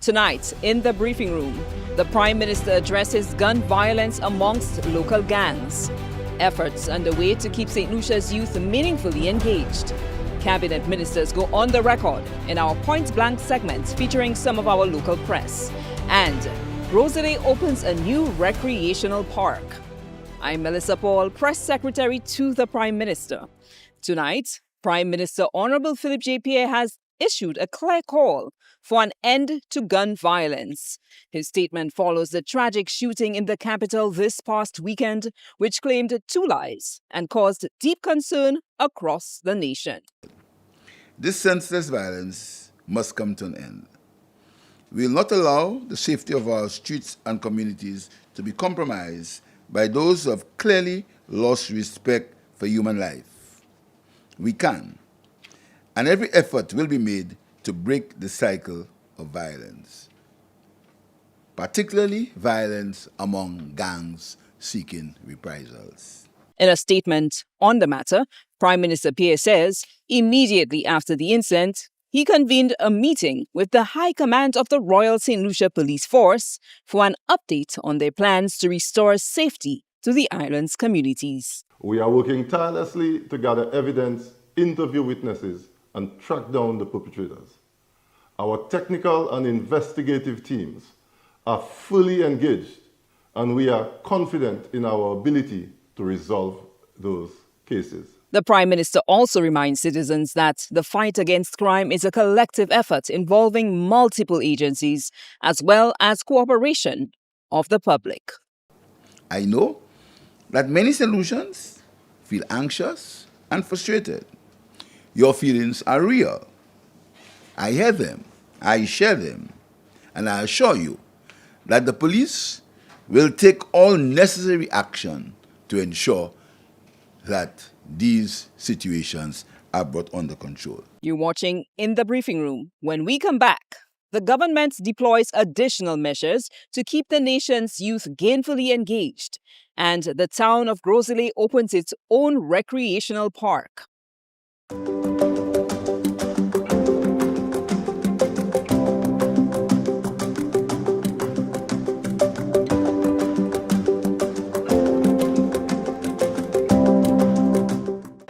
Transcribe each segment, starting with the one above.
Tonight, in the briefing room, the Prime Minister addresses gun violence amongst local gangs. Efforts underway to keep St. Lucia's youth meaningfully engaged. Cabinet ministers go on the record in our Point Blank segment featuring some of our local press. And Gros Islet opens a new recreational park. I'm Melissa Paul, Press Secretary to the Prime Minister. Tonight, Prime Minister Honorable Philip J. Pierre has issued a clear call for an end to gun violence. His statement follows the tragic shooting in the capital this past weekend, which claimed 2 lives and caused deep concern across the nation. This senseless violence must come to an end. We will not allow the safety of our streets and communities to be compromised by those who have clearly lost respect for human life. We can, and every effort will be made to break the cycle of violence, particularly violence among gangs seeking reprisals. In a statement on the matter, Prime Minister Pierre says immediately after the incident, he convened a meeting with the High Command of the Royal St. Lucia Police Force for an update on their plans to restore safety to the island's communities. We are working tirelessly to gather evidence, interview witnesses, and track down the perpetrators. Our technical and investigative teams are fully engaged, and we are confident in our ability to resolve those cases. The Prime Minister also reminds citizens that the fight against crime is a collective effort involving multiple agencies as well as cooperation of the public. I know that many St. Lucians feel anxious and frustrated. Your feelings are real. I hear them, I share them, and I assure you that the police will take all necessary action to ensure that these situations are brought under control. You're watching In the Briefing Room. When we come back, the government deploys additional measures to keep the nation's youth gainfully engaged, and the town of Gros Islet opens its own recreational park.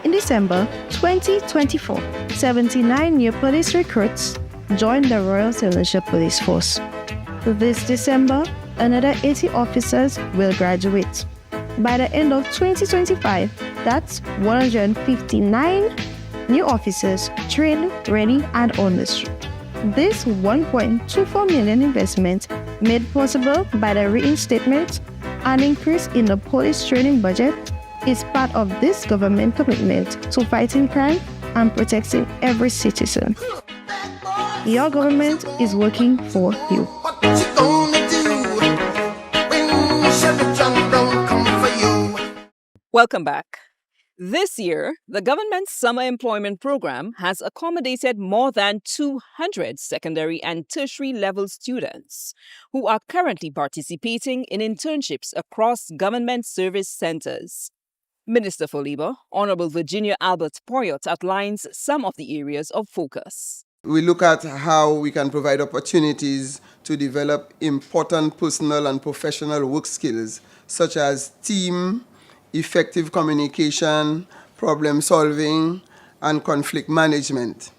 In December 2024, 79 new police recruits joined the Royal St. Lucia Police Force. This December, another 80 officers will graduate. By the end of 2025, that's 159 new officers trained, ready, and on the street. This $1.24 million investment, made possible by the reinstatement and increase in the police training budget, is part of this government commitment to fighting crime and protecting every citizen. Your government is working for you. Welcome back. This year, the government's summer employment program has accommodated more than 200 secondary and tertiary level students who are currently participating in internships across government service centers. Minister for Labour, Honorable Virginia Albert Poyot, outlines some of the areas of focus. We look at how we can provide opportunities to develop important personal and professional work skills, such as team, effective communication, problem solving, and conflict management.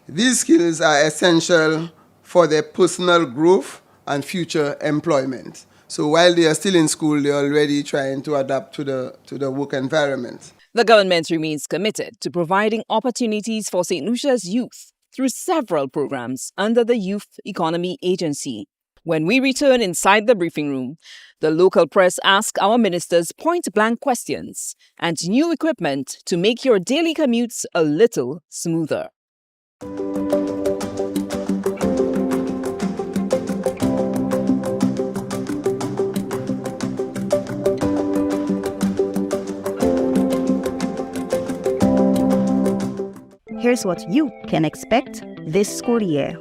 These skills are essential for their personal growth and future employment. So while they are still in school, they are already trying to adapt to the work environment. The government remains committed to providing opportunities for St. Lucia's youth through several programs under the Youth Economy Agency. When we return inside the briefing room, the local press ask our ministers point-blank questions and new equipment to make your daily commutes a little smoother. Here's what you can expect this school year.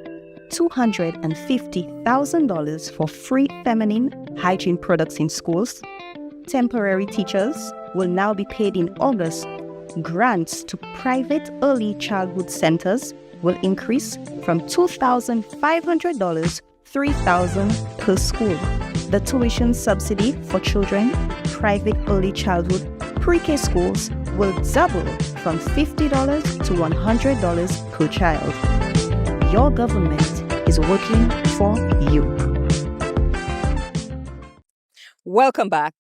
$250,000 for free feminine hygiene products in schools. Temporary teachers will now be paid in August. Grants to private early childhood centers will increase from $2,500 $3,000 per school. The tuition subsidy for children, private early childhood, pre-K schools will double from $50 to $100 per child. Your government is working for you. Welcome back.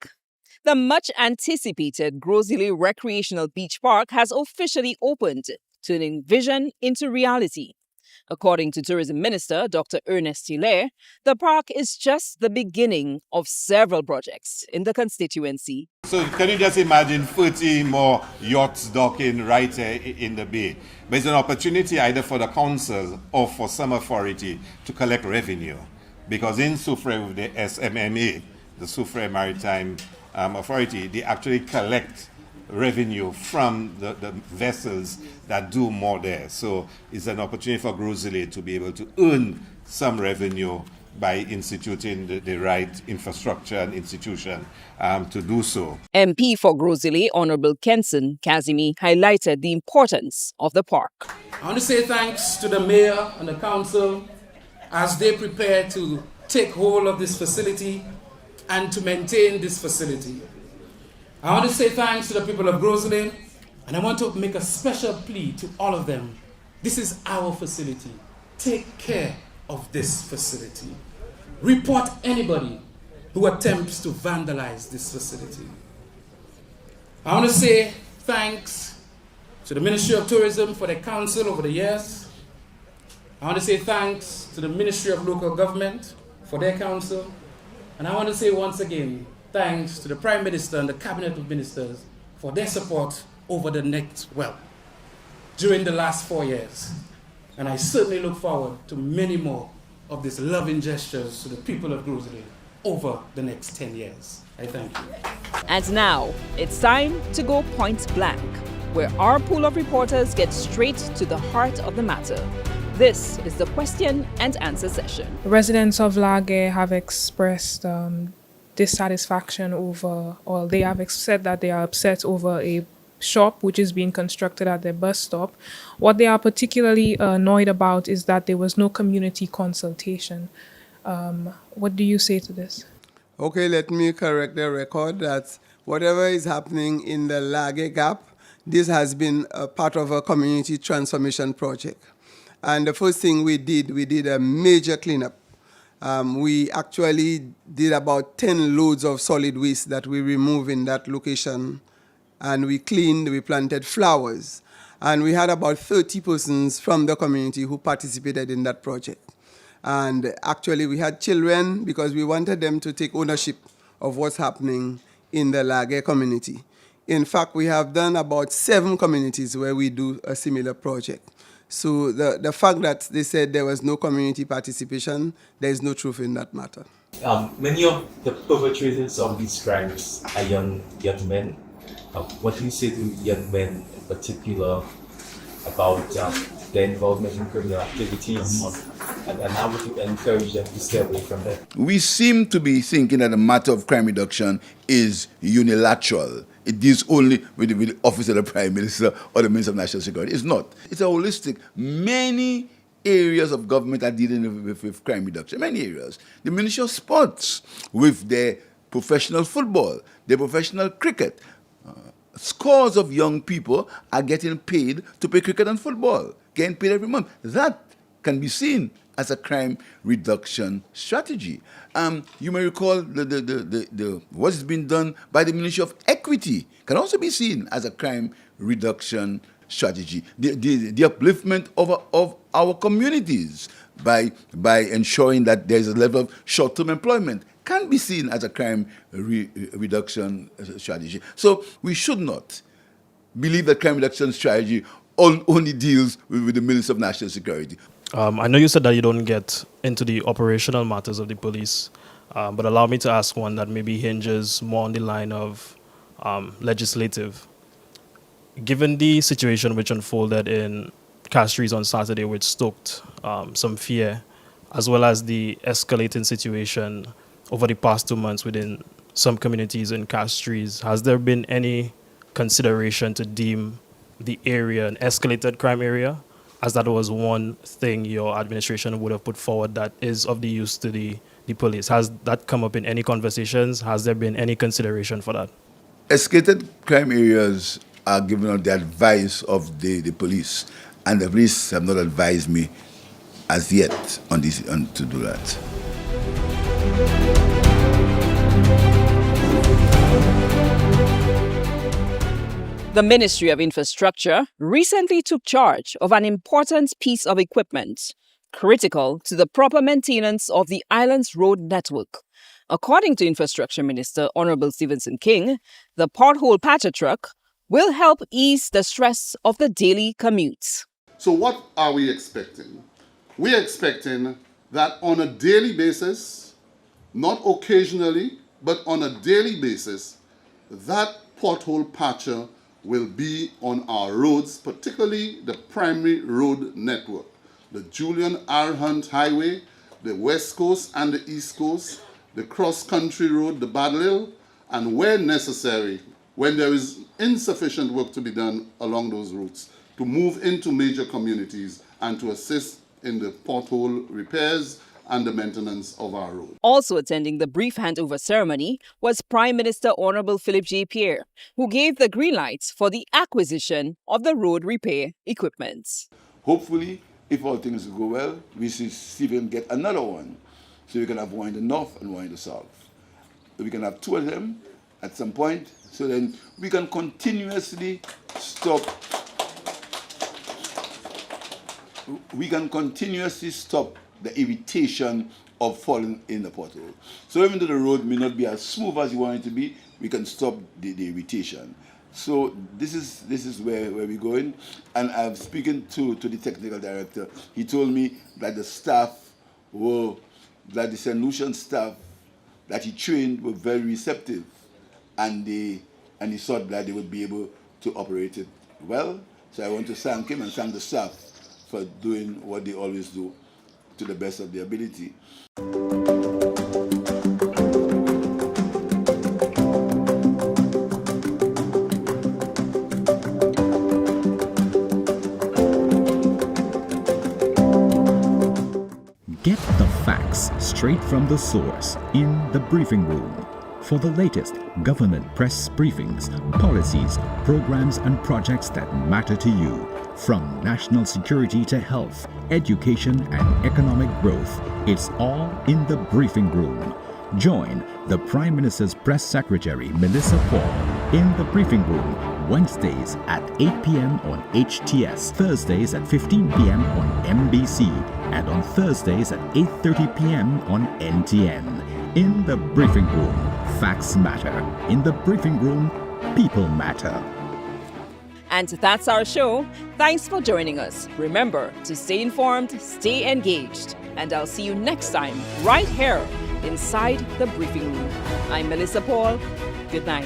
The much anticipated Gros Islet Recreational Beach Park has officially opened, turning vision into reality. According to Tourism Minister Dr. Ernest Hilaire, the park is just the beginning of several projects in the constituency. So can you just imagine 30 more yachts docking right here in the bay? But it's an opportunity either for the council or for some authority to collect revenue. Because in Soufrière with the SMMA, the Soufrière Maritime Authority, they actually collect revenue from the vessels that do more there. So it's an opportunity for Gros Islet to be able to earn some revenue by instituting the right infrastructure and institution to do so. MP for Gros Islet, Honorable Kenson Kazimi, highlighted the importance of the park. I want to say thanks to the mayor and the council as they prepare to take hold of this facility and to maintain this facility. I want to say thanks to the people of Gros Islet, and I want to make a special plea to all of them. This is our facility. Take care of this facility. Report anybody who attempts to vandalize this facility. I want to say thanks to the Ministry of Tourism for their counsel over the years. I want to say thanks to the Ministry of Local Government for their counsel. And I want to say once again, thanks to the Prime Minister and the Cabinet of Ministers for their support over during the last 4 years. And I certainly look forward to many more of these loving gestures to the people of Gros Islet over the next 10 years. I thank you. And now, it's time to go point blank, where our pool of reporters gets straight to the heart of the matter. This is the question and answer session. Residents of Lague have expressed dissatisfaction over, or they have said that they are upset over a shop which is being constructed at their bus stop. What they are particularly annoyed about is that there was no community consultation. What do you say to this? Okay, let me correct the record that whatever is happening in the Lague Gap, this has been a part of a community transformation project. And the first thing we did a major cleanup. We actually did about 10 loads of solid waste that we removed in that location. And we cleaned, we planted flowers. And we had about 30 persons from the community who participated in that project. And actually we had children because we wanted them to take ownership of what's happening in the Lague community. In fact, we have done about 7 communities where we do a similar project. So the fact that they said there was no community participation, there is no truth in that matter. Many of the perpetrators of these crimes are young men. What do you say to young men in particular about their involvement in criminal activities, and how would you encourage them to stay away from that? We seem to be thinking that the matter of crime reduction is unilateral. It deals only with the office of the Prime Minister or the Minister of National Security. It's not. It's a holistic. Many areas of government are dealing with crime reduction. Many areas. The Ministry of Sports with their professional football, their professional cricket. Scores of young people are getting paid to play cricket and football, getting paid every month. That can be seen as a crime reduction strategy. You may recall what has been done by the Ministry of Equity can also be seen as a crime reduction strategy. The upliftment of our communities by ensuring that there is a level of short-term employment can be seen as a crime reduction strategy. So we should not believe that crime reduction strategy only deals with the Minister of National Security. I know you said that you don't get into the operational matters of the police, but allow me to ask one that maybe hinges more on the line of legislative. Given the situation which unfolded in Castries on Saturday, which stoked some fear, as well as the escalating situation over the past 2 months within some communities in Castries, has there been any consideration to deem the area an escalated crime area, as that was one thing your administration would have put forward that is of the use to the police. Has that come up in any conversations? Has there been any consideration for that? Escalated crime areas are given out the advice of the police, and the police have not advised me as yet on to do that. The Ministry of Infrastructure recently took charge of an important piece of equipment critical to the proper maintenance of the island's road network. According to Infrastructure Minister Honorable Stephenson King, the pothole patcher truck will help ease the stress of the daily commutes. So what are we expecting? We're expecting that on a daily basis, not occasionally, but on a daily basis, that pothole patcher will be on our roads, particularly the primary road network, the Julian R. Hunt Highway, the West Coast and the East Coast, the cross-country road, the Badlil, and where necessary, when there is insufficient work to be done along those routes, to move into major communities and to assist in the pothole repairs and the maintenance of our road. Also attending the brief handover ceremony was Prime Minister Honorable Philip J. Pierre, who gave the green lights for the acquisition of the road repair equipment. Hopefully, if all things go well, we see Stephen get another one, so we can have one in the north and one in the south. So we can have two of them at some point, so then we can continuously stop the irritation of falling in the pothole. So even though the road may not be as smooth as you want it to be, we can stop the irritation. So this is where we're going. And I'm speaking to the technical director. He told me that the St. Lucian staff that he trained were very receptive, and he thought that they would be able to operate it well. So I want to thank him and thank the staff for doing what they always do to the best of their ability. Get the facts straight from the source in the briefing room. For the latest government press briefings, policies, programs, and projects that matter to you, from national security to health, education, and economic growth, it's all in the briefing room. Join the Prime Minister's Press Secretary, Melissa Paul, in the briefing room Wednesdays at 8 p.m. on HTS, Thursdays at 15 p.m. on MBC, and on Thursdays at 8:30 p.m. on NTN. In the briefing room, facts matter. In the briefing room, people matter. And that's our show. Thanks for joining us. Remember to stay informed, stay engaged, and I'll see you next time right here inside the briefing room. I'm Melissa Paul. Good night.